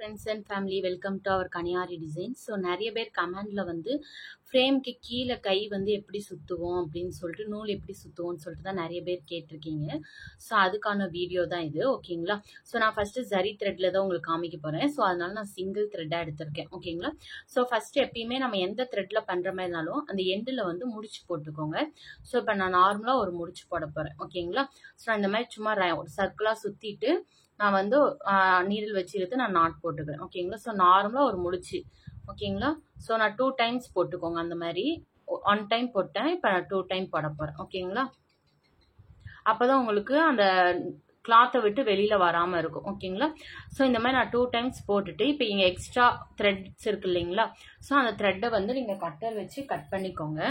friends and family, welcome to our Kanyari Designs. So நிறைய பேர் கமெண்ட்ல வந்து ஃப்ரேம்க்கு கீழே கை வந்து எப்படி சுத்துவோம் அப்படின்னு சொல்லிட்டு நூல் எப்படி சுத்துவோம்னு சொல்லிட்டு தான் நிறைய பேர் கேட்டிருக்கீங்க. ஸோ அதுக்கான வீடியோ தான் இது, ஓகேங்களா. ஸோ நான் ஃபர்ஸ்ட் ஜரி த்ரெட்ல தான் உங்களுக்கு காமிக்க போறேன். ஸோ அதனால நான் சிங்கிள் த்ரெட்டா எடுத்திருக்கேன், ஓகேங்களா. ஸோ ஃபர்ஸ்ட் எப்பயுமே நம்ம எந்த த்ரெட்ல பண்ற மாதிரி இருந்தாலும் அந்த எண்டில் வந்து முடிச்சு போட்டுக்கோங்க. ஸோ இப்போ நான் நார்மலா ஒரு முடிச்சு போட போறேன், ஓகேங்களா. ஸோ இந்த மாதிரி சும்மா ஒரு சர்க்கிளா சுத்திட்டு நான் வந்து நீடில் வச்சு இழுத்து நான் நாட் போட்டுக்கிறேன், ஓகேங்களா. ஸோ நார்மலாக ஒரு முடிச்சு, ஓகேங்களா. ஸோ நான் 2 டைம்ஸ் போட்டுக்கோங்க. அந்த மாதிரி 1 டைம் போட்டேன், இப்போ நான் 2 டைம் போட போகிறேன், ஓகேங்களா. அப்போதான் உங்களுக்கு அந்த கிளாத்தை விட்டு வெளியில் வராமல் இருக்கும், ஓகேங்களா. ஸோ இந்த மாதிரி நான் 2 டைம்ஸ் போட்டுட்டு இப்போ இங்கே எக்ஸ்ட்ரா த்ரெட்ஸ் இருக்கு இல்லைங்களா. ஸோ அந்த த்ரெட்டை வந்து நீங்கள் கட்டர் வச்சு கட் பண்ணிக்கோங்க.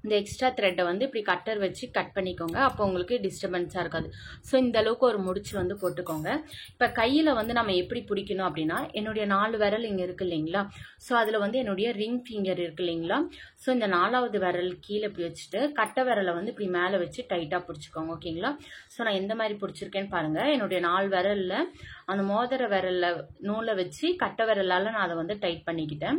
இந்த எக்ஸ்ட்ரா த்ரெட்டை வந்து இப்படி கட்டர் வச்சு கட் பண்ணிக்கோங்க. அப்போ உங்களுக்கு டிஸ்டர்பன்ஸாக இருக்காது. ஸோ இந்த அளவுக்கு ஒரு முடிச்சு வந்து போட்டுக்கோங்க. இப்போ கையில் வந்து நம்ம எப்படி பிடிக்கணும் அப்படின்னா, என்னுடைய 4 விரல் இங்கே இருக்கு இல்லைங்களா. ஸோ அதில் வந்து என்னுடைய ரிங் ஃபிங்கர் இருக்கு இல்லைங்களா. ஸோ இந்த 4வது விரல் கீழே இப்படி வச்சுட்டு கட்டை விரலை வந்து இப்படி மேலே வச்சு டைட்டாக பிடிச்சிக்கோங்க, ஓகேங்களா. ஸோ நான் எந்த மாதிரி பிடிச்சிருக்கேன்னு பாருங்கள். என்னுடைய 4 விரலில் அந்த மோதிர விரலில் நூலை வச்சு கட்டை விரலால் நான் அதை வந்து டைட் பண்ணிக்கிட்டேன்.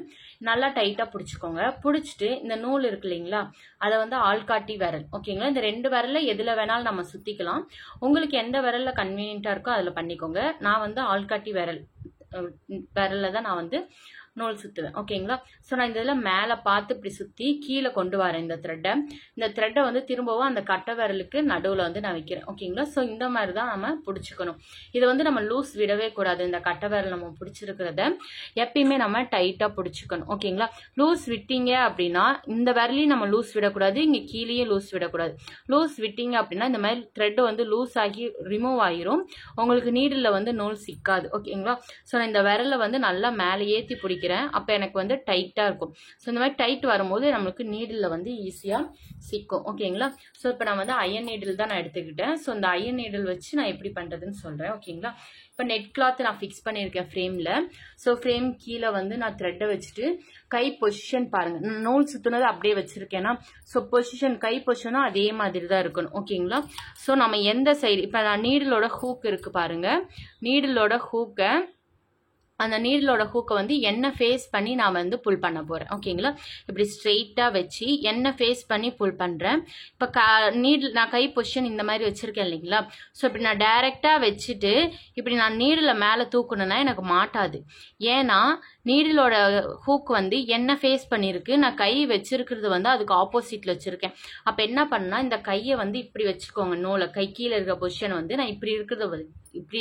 நல்லா டைட்டாக பிடிச்சிக்கோங்க. பிடிச்சிட்டு இந்த நூல் இருக்கு இல்லைங்களா, அதை வந்து ஆள்காட்டி விரல், ஓகேங்களா. இந்த 2 விரல்ல எதில் வேணாலும் நம்ம சுற்றிக்கலாம். உங்களுக்கு எந்த விரலில் கன்வீனியண்ட்டாக இருக்கோ அதில் பண்ணிக்கோங்க. நான் வந்து ஆள்காட்டி விரலில் தான் நான் வந்து நூல் சுற்றுவேன், ஓகேங்களா. ஸோ நான் இந்த இதில் மேலே பார்த்து இப்படி சுற்றி கீழே கொண்டு வரேன் இந்த த்ரெட்டை வந்து திரும்பவும் அந்த கட்டை விரலுக்கு நடுவில் வந்து நான் வைக்கிறேன், ஓகேங்களா. ஸோ இந்த மாதிரி தான் நம்ம பிடிச்சிக்கணும். இதை வந்து நம்ம லூஸ் விடவே கூடாது. இந்த கட்டை விரல் நம்ம பிடிச்சிருக்கிறத எப்பயுமே நம்ம டைட்டாக பிடிச்சிக்கணும், ஓகேங்களா. லூஸ் விட்டீங்க அப்படின்னா இந்த விரலையும் நம்ம லூஸ் விடக்கூடாது, இங்கே கீழேயே லூஸ் விடக்கூடாது. லூஸ் விட்டீங்க அப்படின்னா இந்த மாதிரி த்ரெட்டு வந்து லூஸ் ஆகி ரிமூவ் ஆகிரும், உங்களுக்கு நீடில் வந்து நூல் சிக்காது, ஓகேங்களா. ஸோ நான் இந்த விரலை வந்து நல்லா மேலே ஏற்றி பிடிக்கிறேன். அப்போ எனக்கு வந்து டைட்டாக இருக்கும். ஸோ இந்த மாதிரி டைட் வரும்போது நம்மளுக்கு நீடில் வந்து ஈஸியாக சிக்கும், ஓகேங்களா. ஸோ இப்போ நான் வந்து அயன் நீடில் தான் நான் எடுத்துக்கிட்டேன். ஸோ இந்த அயன் நீடில் வச்சு நான் எப்படி பண்ணுறதுன்னு சொல்கிறேன், ஓகேங்களா. இப்போ நெட் கிளாத் நான் ஃபிக்ஸ் பண்ணியிருக்கேன் ஃப்ரேமில். ஸோ ஃப்ரேம் கீழே வந்து நான் த்ரெட்டை வச்சுட்டு கை பொசிஷன் பாருங்கள். நூல் சுற்றுனது அப்படியே வச்சுருக்கேன்னா, ஸோ கை பொசிஷனும் அதே மாதிரி தான் இருக்கணும், ஓகேங்களா. ஸோ நம்ம எந்த சைடு இப்போ நான் நீடிலோட ஹூக் இருக்குது பாருங்கள். நீடிலோட ஹூக்கை வந்து எண்ணெய் ஃபேஸ் பண்ணி நான் வந்து புல் பண்ண போகிறேன், ஓகேங்களா. இப்படி ஸ்ட்ரெயிட்டாக வச்சு எண்ணெய் ஃபேஸ் பண்ணி புல் பண்ணுறேன். இப்போ நான் கை பொசிஷன் இந்த மாதிரி வச்சுருக்கேன் இல்லைங்களா. ஸோ இப்படி நான் டைரெக்டாக வச்சுட்டு இப்படி நான் நீடில் மேலே தூக்கணுன்னா எனக்கு மாட்டாது. ஏன்னா நீடிலோட ஹூக் வந்து எண்ணெய் ஃபேஸ் பண்ணியிருக்கு, நான் கை வச்சிருக்கிறது வந்து அதுக்கு ஆப்போசிட்டில் வச்சுருக்கேன். அப்போ என்ன பண்ணால் இந்த கையை வந்து இப்படி வச்சுக்கோங்க. நூலை கை கீழே இருக்கிற பொசிஷன் வந்து நான் இப்படி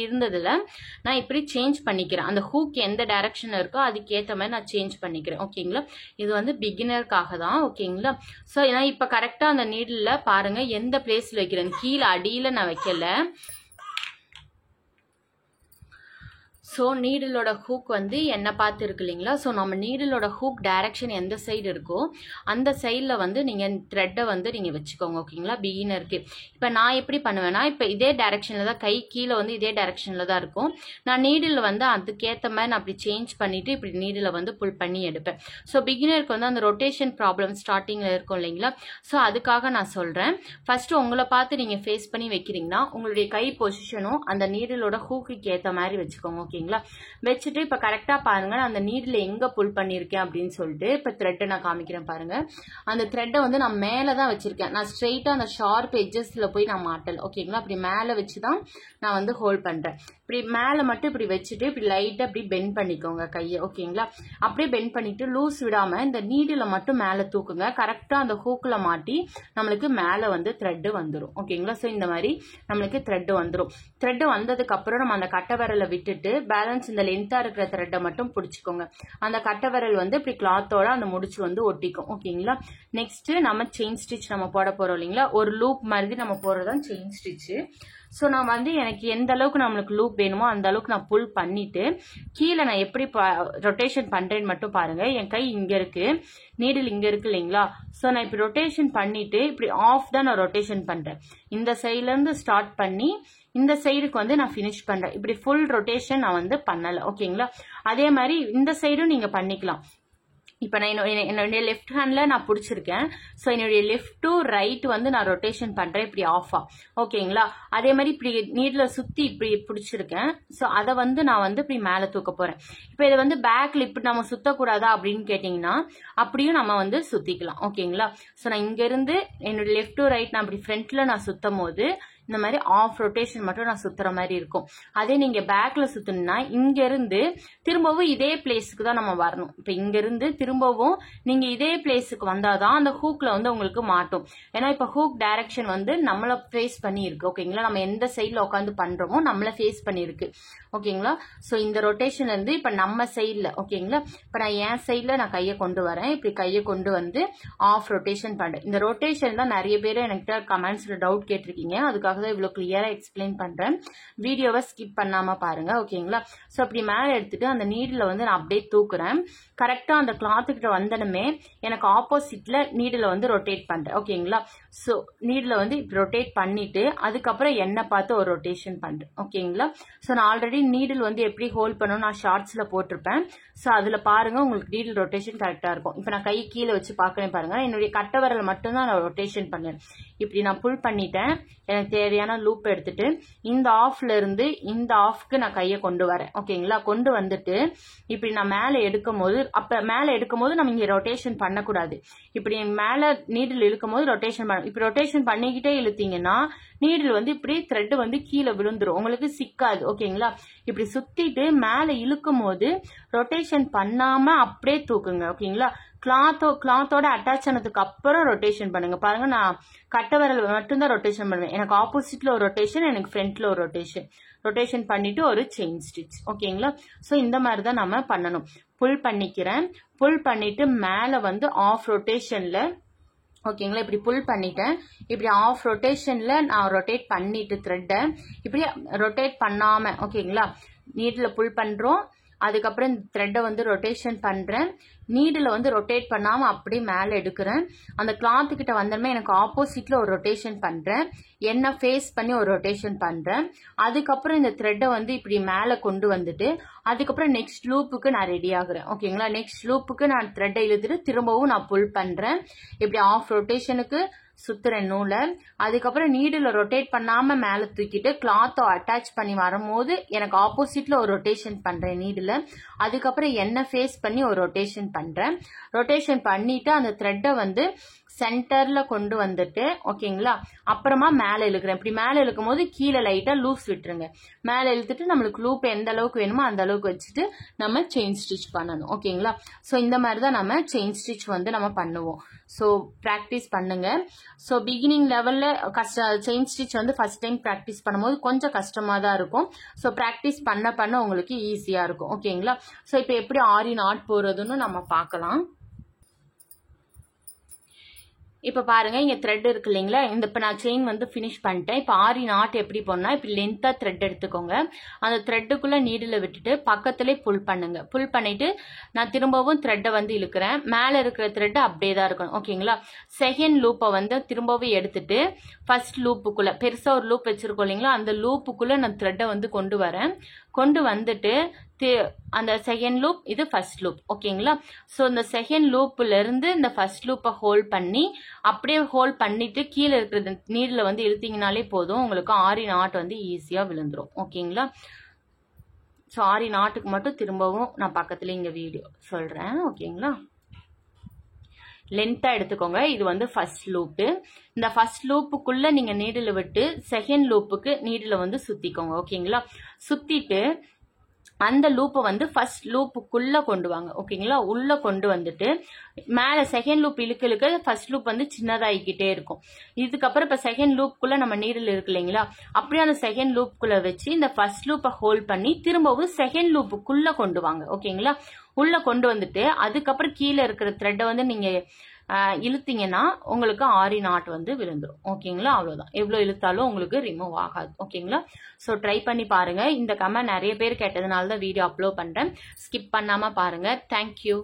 இருந்ததில் நான் இப்படி சேஞ்ச் பண்ணிக்கிறேன். அந்த ஹூக் எந்த டைரக்ஷன் இருக்கோ அதுக்கேற்ற மாதிரி நான் சேஞ்ச் பண்ணிக்கிறேன், ஓகேங்களா. இது வந்து பிகினருக்காக தான், ஓகேங்களா. ஸோ நான் இப்போ கரெக்டாக அந்த நீடில் பாருங்கள் எந்த பிளேஸில் வைக்கிறேன். கீழே அடியில் நான் வைக்கல. ஸோ நீடிலோட ஹூக் வந்து என்ன பார்த்து இருக்கு இல்லைங்களா. ஸோ நம்ம நீடிலோட ஹூக் டைரக்ஷன் எந்த சைடு இருக்கோ அந்த சைடில் வந்து நீங்கள் த்ரெட்டை வந்து நீங்கள் வச்சுக்கோங்க, ஓகேங்களா. பிகினருக்கு இப்போ நான் எப்படி பண்ணுவேன்னா, இப்போ இதே டைரக்ஷனில் தான் கை கீழே வந்து இதே டைரக்ஷனில் தான் இருக்கும். நான் நீடில் வந்து அதுக்கேற்ற மாதிரி நான் அப்படி சேஞ்ச் பண்ணிவிட்டு இப்படி நீடில் வந்து புல் பண்ணி எடுப்பேன். ஸோ பிகினருக்கு வந்து அந்த ரொட்டேஷன் ப்ராப்ளம் ஸ்டார்டிங்கில் இருக்கும் இல்லைங்களா. ஸோ அதுக்காக நான் சொல்கிறேன். ஃபஸ்ட்டு உங்களை பார்த்து நீங்கள் ஃபேஸ் பண்ணி வைக்கிறீங்கன்னா உங்களுடைய கை பொசிஷனும் அந்த நீடிலோட ஹூக்குக்கு ஏற்ற மாதிரி வச்சுக்கோங்க, ஓகேங்களா. வச்சுட்டு இப்ப கரெக்டா பாருங்க நான் அந்த நீடில் எங்க புல் பண்ணிருக்கேன் அப்படின்னு சொல்லிட்டு இப்ப த்ரெட்டை நான் காமிக்கிறேன் பாருங்க. அந்த த்ரெட்டை வந்து நான் மேலதான் வச்சிருக்கேன். நான் ஸ்ட்ரெயிட்டா அந்த ஷார்ப் எட்ஜஸ்ல போய் நான் மாட்டல, ஓகேங்களா. அப்படி மேல வச்சுதான் நான் வந்து ஹோல்ட் பண்றேன். இப்படி மேல மட்டும் இப்படி வச்சுட்டு இப்படி லைட்டா இப்படி பெண்ட் பண்ணிக்கோங்க கையை, ஓகேங்களா. அப்படியே பெண்ட் பண்ணிட்டு லூஸ் விடாம இந்த நீடில மட்டும் மேல தூக்குங்க. கரெக்டா அந்த ஹூக்ல மாட்டி நம்மளுக்கு மேல வந்து த்ரெட் வந்துடும், ஓகேங்களா. ஸோ இந்த மாதிரி நம்மளுக்கு த்ரெட் வந்துடும். த்ரெட் வந்ததுக்கு அப்புறம் நம்ம அந்த கட்டை விரலை விட்டுட்டு பேலன்ஸ் இந்த லென்த்தா இருக்கிற த்ரெட்டை மட்டும் பிடிச்சிக்கோங்க. அந்த கட்டை விரல் வந்து இப்படி கிளாத்தோட அந்த முடிச்சு வந்து ஒட்டிக்கும், ஓகேங்களா. நெக்ஸ்ட் நம்ம செயின் ஸ்டிச் நம்ம போட போறோம் இல்லைங்களா. ஒரு லூப் மாதிரி நம்ம போடுறதான் செயின் ஸ்டிச். ஸோ நான் வந்து எனக்கு எந்த அளவுக்கு நம்மளுக்கு லூப் வேணுமோ அந்த அளவுக்கு நான் புல் பண்ணிட்டு கீழே நான் எப்படி ரொட்டேஷன் பண்றேன்னு மட்டும் பாருங்க. என் கை இங்க இருக்கு, நீடில் இங்க இருக்கு இல்லைங்களா. ஸோ நான் இப்படி ரொட்டேஷன் பண்ணிட்டு இப்படி ஆஃப் தான் நான் ரொட்டேஷன் பண்றேன். இந்த சைட்ல இருந்து ஸ்டார்ட் பண்ணி இந்த சைடுக்கு வந்து நான் ஃபினிஷ் பண்றேன். இப்படி ஃபுல் ரொட்டேஷன் நான் வந்து பண்ணல, ஓகேங்களா. அதே மாதிரி இந்த சைடும் நீங்க பண்ணிக்கலாம். இப்போ நான் என்னுடைய லெஃப்ட் ஹேண்டில் நான் பிடிச்சிருக்கேன். ஸோ என்னுடைய லெஃப்ட் டு ரைட் வந்து நான் ரொட்டேஷன் பண்ணுறேன் இப்படி ஆஃபா. ஓகேங்களா? அதே மாதிரி இப்படி நீடில் சுற்றி இப்படி பிடிச்சிருக்கேன். ஸோ அதை வந்து நான் வந்து இப்படி மேலே தூக்க போகிறேன். இப்போ இதை வந்து பேக்கில் இப்படி நம்ம சுற்றக்கூடாதா அப்படின்னு கேட்டிங்கன்னா அப்படியும் நம்ம வந்து சுற்றிக்கலாம். ஓகேங்களா? ஸோ நான் இங்கேருந்து என்னுடைய லெஃப்ட் டு ரைட் நான் இப்படி ஃப்ரண்ட்டில் நான் சுற்றும் போது இந்த மாதிரி ஆஃப் ரொட்டேஷன் மட்டும் நான் சுத்துற மாதிரி இருக்கும். அதே நீங்க பேக்ல சுத்தணும்னா இங்க இருந்து திரும்பவும் இதே பிளேஸுக்கு தான் நம்ம வரணும். இப்ப இங்க இருந்து திரும்பவும் நீங்க இதே பிளேஸுக்கு வந்தாதான் அந்த ஹூக்ல வந்து உங்களுக்கு மாட்டும். ஏன்னா இப்ப ஹூக் டைரக்ஷன் வந்து நம்மள ஃபேஸ் பண்ணி இருக்கு. ஓகேங்களா? நம்ம எந்த சைட்ல உட்காந்து பண்றோமோ நம்மள ஃபேஸ் பண்ணி இருக்கு. ஓகேங்களா? சோ இந்த ரொட்டேஷன் வந்து இப்ப நம்ம சைட்ல, ஓகேங்களா? இப்ப நான் என் சைட்ல நான் கையை கொண்டு வரேன். இப்படி கையை கொண்டு வந்து ஆஃப் ரொட்டேஷன் பண்றேன். இந்த ரொட்டேஷன் தான் நிறைய பேர் என்கிட்ட கமெண்ட்ஸ்ல டவுட் கேட்டிருக்கீங்க. அதுக்காக தான் இவ்வளவு கிளியரா எக்ஸ்பிளைன் பண்றேன். வீடியோவை ஸ்கிப் பண்ணாம பாருங்க. ஓகேங்களா? சோ அப்படி மேல எடுத்துட்டு அந்த நீடில வந்து நான் அப்படியே தூக்குறேன். கரெக்டா அந்த கிளாத்து கிட்ட வந்தனுமே எனக்கு ஆப்போசிட்ல நீடில வந்து ரொட்டேட் பண்றேன். ஓகேங்களா? சோ நீடில வந்து இப்படி ரொட்டேட் பண்ணிட்டு அதுக்கப்புறம் என்ன பார்த்து ஒரு ரொட்டேஷன் பண்றேன். ஓகேங்களா? சோ நான் ஆல்ரெடி நீடில் வந்து எப்படி ஹோல்ட் பண்ணணும் நான் ஷார்ட்ஸ்ல போட்டிருப்பேன். சோ அதுல பாருங்க உங்களுக்கு நீடில் ரொட்டேஷன் கரெக்டா இருக்கும். இப்ப நான் கை கீழே வச்சு பாக்குறேன் பாருங்க. என்னுடைய கட்டை விரல் மட்டும் தான் நான் ரொட்டேஷன் பண்ணேன். இப்படி நான் புல் பண்ணிட்டேன். எனக்கு தேவையான லூப் எடுத்துட்டு இந்த ஆஃப்ல இருந்து இந்த ஆஃப்க்கு நான் கையை கொண்டு வரேன். ஓகேங்களா? கொண்டு வந்துட்டு இப்படி நான் மேல எடுக்கும் போது நம்ம இங்க ரொட்டேஷன் பண்ணக்கூடாது. இப்படி மேல நீடில் இழுக்கும் போது ரொட்டேஷன் பண்ண இப்படி ரொட்டேஷன் பண்ணிக்கிட்டே இழுத்தீங்கன்னா நீடில் வந்து இப்படி த்ரெட் வந்து கீழே விழுந்துரும். உங்களுக்கு சிக்காது. ஓகேங்களா? இப்படி சுத்திட்டு மேல இழுக்கும் போது ரொட்டேஷன் பண்ணாம அப்படியே தூக்குங்க. ஓகேங்களா? கிளாத்தோட அட்டாச் ஆனதுக்கு அப்புறம் ரொட்டேஷன் பண்ணுங்க. பாருங்க நான் கட்டை விரல் மட்டும்தான் ரொட்டேஷன் பண்ணுவேன். எனக்கு ஆப்போசிட்ல ஒரு ரொட்டேஷன், எனக்கு ஃப்ரண்ட்ல ஒரு ரொட்டேஷன் பண்ணிட்டு ஒரு செயின் ஸ்டிச். ஓகேங்களா? சோ இந்த மாதிரி தான் நம்ம பண்ணணும். புல் பண்ணிக்கிறேன். புல் பண்ணிட்டு மேல வந்து ஆஃப் ரொட்டேஷன்ல, ஓகேங்களா, இப்படி புல் பண்ணிட்டேன். இப்படி ஆஃப் ரொட்டேஷன்ல நான் ரொட்டேட் பண்ணிட்டு த்ரெட்டை இப்படி ரொட்டேட் பண்ணாம, ஓகேங்களா, நீடில் புல் பண்றோம். அதுக்கப்புறம் இந்த த்ரெட்டை வந்து ரொட்டேஷன் பண்றேன். நீடில் வந்து ரொட்டேட் பண்ணாம அப்படியே மேல எடுக்கிறேன். அந்த கிளாத்து கிட்ட வந்தோமே எனக்கு ஆப்போசிட்ல ஒரு ரொட்டேஷன் பண்றேன். என்ன ஃபேஸ் பண்ணி ஒரு ரொட்டேஷன் பண்றேன். அதுக்கப்புறம் இந்த த்ரெட்டை வந்து இப்படி மேல கொண்டு வந்துட்டு அதுக்கப்புறம் நெக்ஸ்ட் லூப்புக்கு நான் ரெடி ஆகுறேன். ஓகேங்களா? நெக்ஸ்ட் லூப்புக்கு நான் த்ரெட்டை இழுத்துட்டு திரும்பவும் நான் புல் பண்றேன். இப்படி ஆஃப் ரொட்டேஷனுக்கு சுத்துறேன் நூலை. அதுக்கப்புறம் நீடில் ரொட்டேட் பண்ணாம மேல தூக்கிட்டு கிளாத்தை அட்டாச் பண்ணி வரும்போது எனக்கு ஆப்போசிட்ல ஒரு ரொட்டேஷன் பண்றேன் நீடில். அதுக்கப்புறம் என்ன ஃபேஸ் பண்ணி ஒரு ரொட்டேஷன் பண்றேன். ரொட்டேஷன் பண்ணிட்டு அந்த த்ரெட்டை வந்து சென்டர்ல கொண்டு வந்துட்டு, ஓகேங்களா, அப்புறமா மேல இழுக்கிறேன். இப்படி மேல இழுக்கும் போது கீழே லைட்டா லூஸ் விட்டுருங்க. மேல இழுத்துட்டு நம்மளுக்கு லூப் எந்த அளவுக்கு வேணுமோ அந்த அளவுக்கு வச்சுட்டு நம்ம செயின் ஸ்டிச் பண்ணணும். ஓகேங்களா? சோ இந்த மாதிரி தான் நம்ம செயின் ஸ்டிச் வந்து நம்ம பண்ணுவோம். ஸோ ப்ராக்டிஸ் பண்ணுங்க. ஸோ பிகினிங் லெவலில் செயின் ஸ்டிச் வந்து ஃபர்ஸ்ட் டைம் ப்ராக்டிஸ் பண்ணும்போது கொஞ்சம் கஷ்டமாக தான் இருக்கும். ஸோ ப்ராக்டிஸ் பண்ண உங்களுக்கு ஈஸியாக இருக்கும். ஓகேங்களா? ஸோ இப்போ எப்படி ஆரி நாட் போடுறதுன்னு நம்ம பார்க்கலாம். இப்போ பாருங்க இங்க த்ரெட் இருக்கு இல்லைங்களா? இந்த இப்போ நான் செயின் வந்து ஃபினிஷ் பண்ணிட்டேன். இப்போ ஆரி நாட் எப்படி போடணும், இப்போ லென்த்தா த்ரெட் எடுத்துக்கோங்க. அந்த த்ரெட்டுக்குள்ள நீடில் விட்டுட்டு பக்கத்திலே புல் பண்ணுங்க. புல் பண்ணிட்டு நான் திரும்பவும் த்ரெட்டை வந்து இழுக்கிறேன். மேல இருக்கிற த்ரெட் அப்படியே தான் இருக்கணும். ஓகேங்களா? செகண்ட் லூப்பை வந்து திரும்பவும் எடுத்துட்டு ஃபர்ஸ்ட் லூப்புக்குள்ள பெருசா ஒரு லூப் வச்சிருக்கோம் இல்லைங்களா? அந்த லூப்புக்குள்ள நான் த்ரெட்டை வந்து கொண்டு வரேன். கொண்டு வந்துட்டு அந்த செகண்ட் லூப், இது ஃபர்ஸ்ட் லூப். ஓகேங்களா? ஸோ இந்த செகண்ட் லூப்ல இருந்து இந்த ஃபர்ஸ்ட் லூப்பை ஹோல்ட் பண்ணி அப்படியே ஹோல்ட் பண்ணிட்டு கீழே இருக்கிற நீடில் வந்து இழுத்தீங்கனாலே போதும். உங்களுக்கு ஆரி நாட் வந்து ஈஸியா விழுந்துரும். ஓகேங்களா? ஸோ ஆரி நாட்டுக்கு மட்டும் திரும்பவும் நான் பக்கத்துல இங்க வீடியோ சொல்றேன். ஓகேங்களா? லென்த்தா எடுத்துக்கோங்க. இது வந்து ஃபர்ஸ்ட் லூப்பு. இந்த ஃபர்ஸ்ட் லூப்புக்குள்ள நீங்க நீடில் விட்டு செகண்ட் லூப்புக்கு நீடில் வந்து சுத்திக்கோங்க. ஓகேங்களா? சுத்திட்டு அந்த லூப்பை வந்து ஃபர்ஸ்ட் லூப்புக்குள்ள கொண்டு வாங்க. ஓகேங்களா? உள்ள கொண்டு வந்துட்டு மேல செகண்ட் லூப் இழுக்க ஃபர்ஸ்ட் லூப் வந்து சின்னதாகிக்கிட்டே இருக்கும். இதுக்கப்புறம் இப்ப செகண்ட் லூப்புக்குள்ள நம்ம நீடில் இருக்கு இல்லைங்களா? அப்படியே அந்த செகண்ட் லூப்புக்குள்ள வச்சு இந்த ஃபர்ஸ்ட் லூப்பை ஹோல்ட் பண்ணி திரும்பவும் செகண்ட் லூப்புக்குள்ள கொண்டு வாங்க. ஓகேங்களா? உள்ள கொண்டு வந்துட்டு அதுக்கப்புறம் கீழே இருக்கிற த்ரெட்டை வந்து நீங்க இழுத்தீங்கன்னா உங்களுக்கு ஆரி நாட் வந்து விழுந்துரும். ஓகேங்களா? அவ்வளவுதான். எவ்வளவு இழுத்தாலும் உங்களுக்கு ரிமூவ் ஆகாது. ஓகேங்களா? ஸோ ட்ரை பண்ணி பாருங்க. இந்த கமெண்ட் நிறைய பேர் கேட்டதுனால தான் வீடியோ அப்லோட் பண்றேன். ஸ்கிப் பண்ணாம பாருங்க. தேங்க்யூ.